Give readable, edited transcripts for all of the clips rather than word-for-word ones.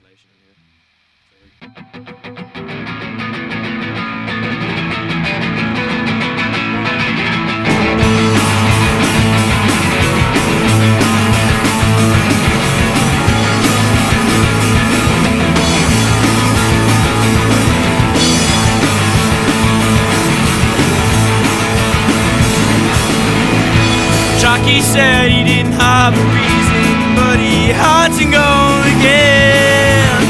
explanation in here. He said he didn't have a reason, but he had to go again.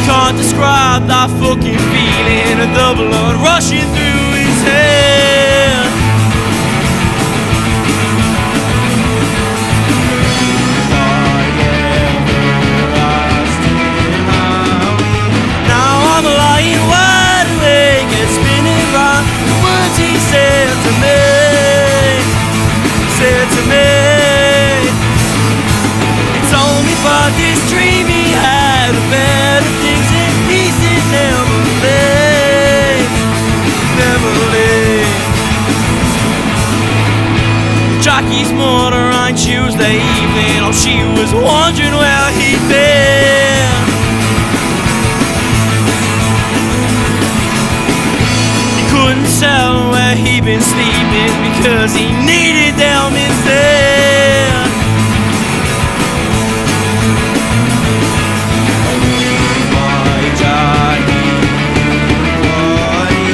Can't describe that fucking feeling of the blood rushing through his head. Now I'm lying wide awake and spinning round the words he said to me. He told me about this dream he had, of better things and pieces never late. Jackie's mother on Tuesday evening, oh, she was wondering where he'd been. Couldn't tell where he'd been sleeping because he needed them instead. My Jackie, what he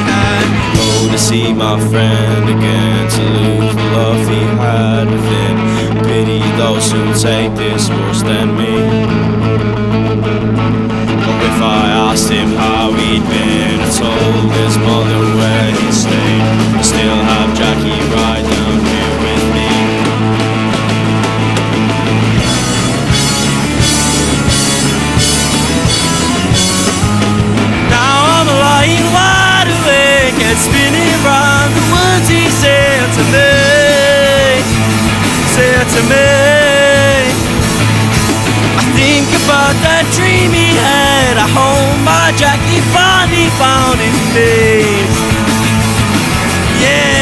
had. Oh, to see my friend again, to lose the love he had within. Pity those who take this worse than me. If I asked him how he'd been, I told his mother where he stayed. I still have Jackie right down here with me. Now I'm lying wide awake and spinning round the words he said to me. Think about that dream he had. I home my Jackie finally found his face. Yeah.